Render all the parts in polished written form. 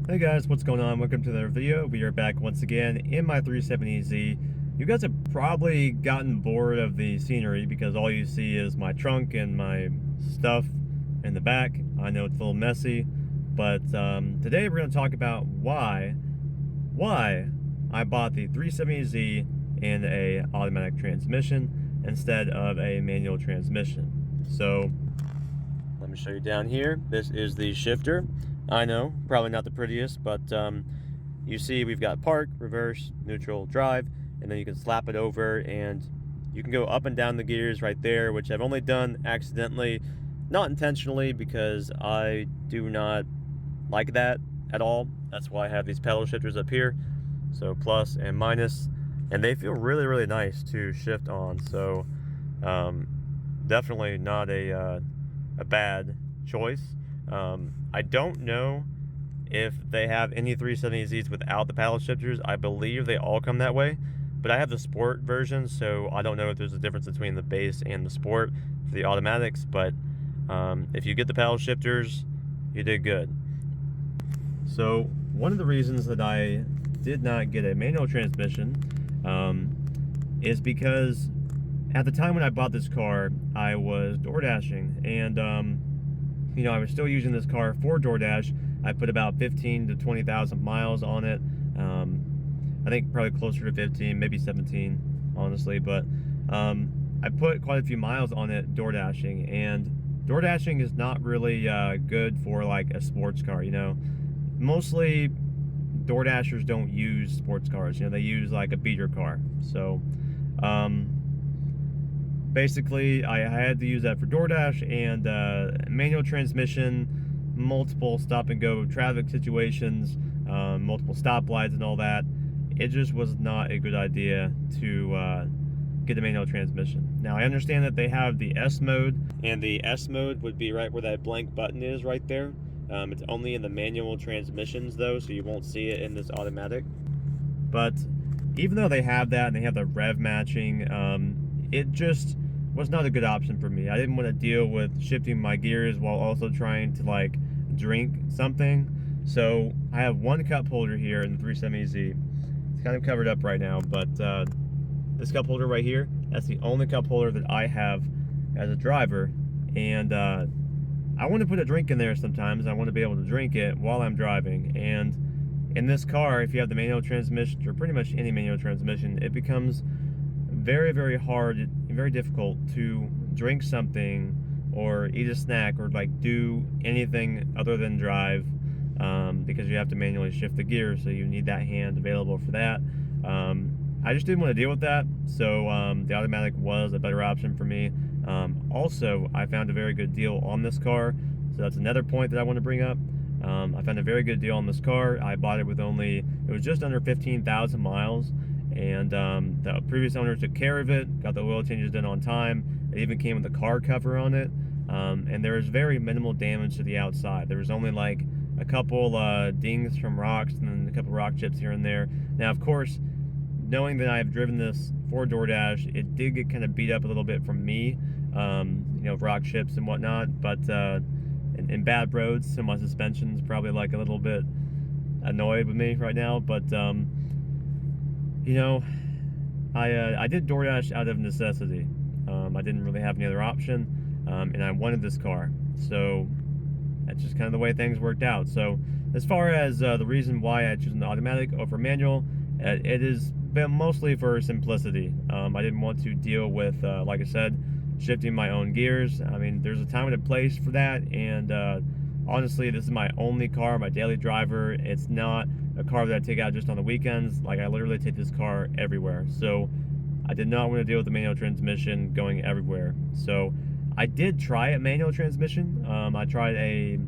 Hey guys, what's going on? Welcome to another video. We are back once again in my 370Z. You guys have probably gotten bored of the scenery because all you see is my trunk and my stuff in the back. I know it's a little messy, but today we're going to talk about why I bought the 370Z in a automatic transmission instead of a manual transmission. So let me show you down here. This is the shifter. I know, probably not the prettiest, but you see we've got park, reverse, neutral, drive, and then you can slap it over and you can go up and down the gears right there, which I've only done accidentally, not intentionally, because I do not like that at all. That's why I have these pedal shifters up here, so plus and minus, and they feel really, really nice to shift on, so definitely not a bad choice. I don't know if they have any 370Zs without the paddle shifters. I believe they all come that way, but I have the sport version, so I don't know if there's a difference between the base and the sport for the automatics, but if you get the paddle shifters, you did good. So one of the reasons that I did not get a manual transmission is because at the time when I bought this car, I was door dashing, and you know, I was still using this car for DoorDash. I put about 15 to 20,000 miles on it. I think probably closer to 15, maybe 17, honestly. But I put quite a few miles on it door dashing, and door dashing is not really good for like a sports car. You know, mostly door dashers don't use sports cars. You know, they use like a beater car. So basically, I had to use that for DoorDash, and manual transmission, multiple stop and go traffic situations, multiple stoplights and all that. It just was not a good idea to get a manual transmission. Now, I understand that they have the S mode, and the S mode would be right where that blank button is right there. It's only in the manual transmissions though, so you won't see it in this automatic. But even though they have that and they have the rev matching, it just was not a good option for me. I didn't want to deal with shifting my gears while also trying to like drink something. So I have one cup holder here in the 370Z. It's kind of covered up right now, but this cup holder right here, that's the only cup holder that I have as a driver. And I want to put a drink in there sometimes. I want to be able to drink it while I'm driving. And in this car, if you have the manual transmission, or pretty much any manual transmission, it becomes very, very hard and very difficult to drink something or eat a snack or like do anything other than drive, because you have to manually shift the gears, so you need that hand available for that. I just didn't want to deal with that, so the automatic was a better option for me. Also, I found a very good deal on this car, so that's another point that I want to bring up. I found a very good deal on this car. I bought it with it was just under 15,000 miles. And the previous owner took care of it, got the oil changes done on time. It even came with a car cover on it, and there was very minimal damage to the outside. There was only like a couple dings from rocks and then a couple rock chips here and there. Now, of course, knowing that I've driven this for DoorDash, it did get kind of beat up a little bit from me, you know, rock chips and whatnot. But in bad roads, so my suspension's probably like a little bit annoyed with me right now. But you know, I did DoorDash out of necessity. I didn't really have any other option, and I wanted this car. So that's just kind of the way things worked out. So as far as the reason why I chose an automatic over manual, it is been mostly for simplicity. I didn't want to deal with, like I said, shifting my own gears. I mean, there's a time and a place for that, and honestly, this is my only car, my daily driver. It's not a car that I take out just on the weekends. Like, I literally take this car everywhere. So I did not want to deal with the manual transmission going everywhere. So I did try a manual transmission. I tried a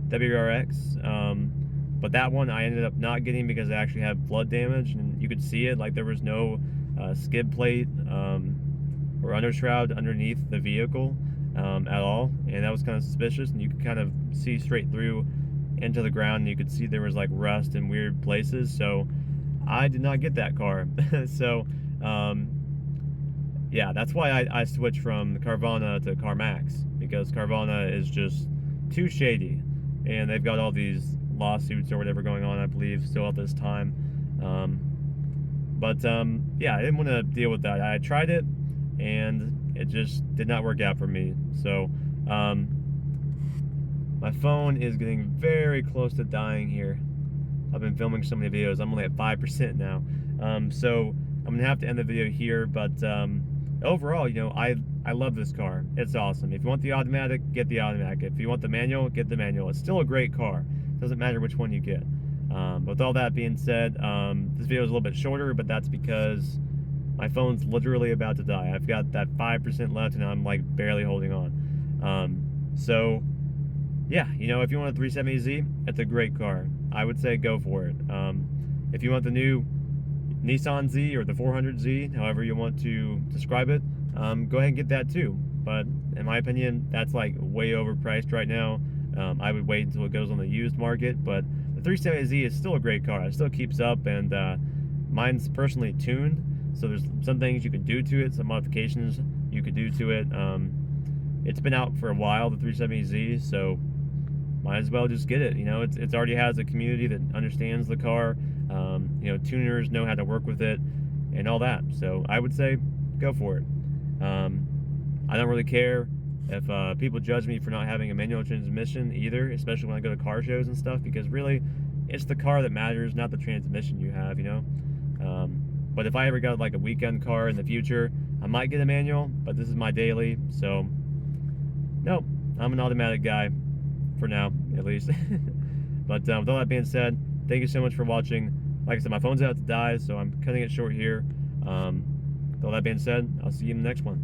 WRX, but that one I ended up not getting because it actually had flood damage, and you could see it. Like, there was no skid plate or undershroud underneath the vehicle at all, and that was kind of suspicious. And you could kind of see straight through into the ground, and you could see there was like rust in weird places. So I did not get that car. So yeah, that's why I switched from the Carvana to CarMax, because Carvana is just too shady, and they've got all these lawsuits or whatever going on, I believe, still at this time. Yeah, I didn't want to deal with that. I tried it, and it just did not work out for me. So, my phone is getting very close to dying here. I've been filming so many videos. I'm only at 5% now. So I'm gonna have to end the video here. But overall, you know, I love this car. It's awesome. If you want the automatic, get the automatic. If you want the manual, get the manual. It's still a great car. Doesn't matter which one you get. With all that being said, this video is a little bit shorter, but that's because my phone's literally about to die. I've got that 5% left, and I'm like barely holding on. So yeah, you know, if you want a 370Z, it's a great car. I would say go for it. If you want the new Nissan Z or the 400Z, however you want to describe it, go ahead and get that too. But in my opinion, that's like way overpriced right now. I would wait until it goes on the used market, but the 370Z is still a great car. It still keeps up, and mine's personally tuned, so there's some things you could do to it, some modifications you could do to it. It's been out for a while, the 370Z, so might as well just get it. You know, it's already has a community that understands the car. You know, tuners know how to work with it and all that. So I would say go for it. I don't really care if people judge me for not having a manual transmission either, especially when I go to car shows and stuff, because really it's the car that matters, not the transmission you have, you know. But if I ever got like a weekend car in the future, I might get a manual, but this is my daily, so no, I'm an automatic guy for now, at least. But with all that being said, thank you so much for watching. Like I said, my phone's about to die, so I'm cutting it short here. With all that being said, I'll see you in the next one.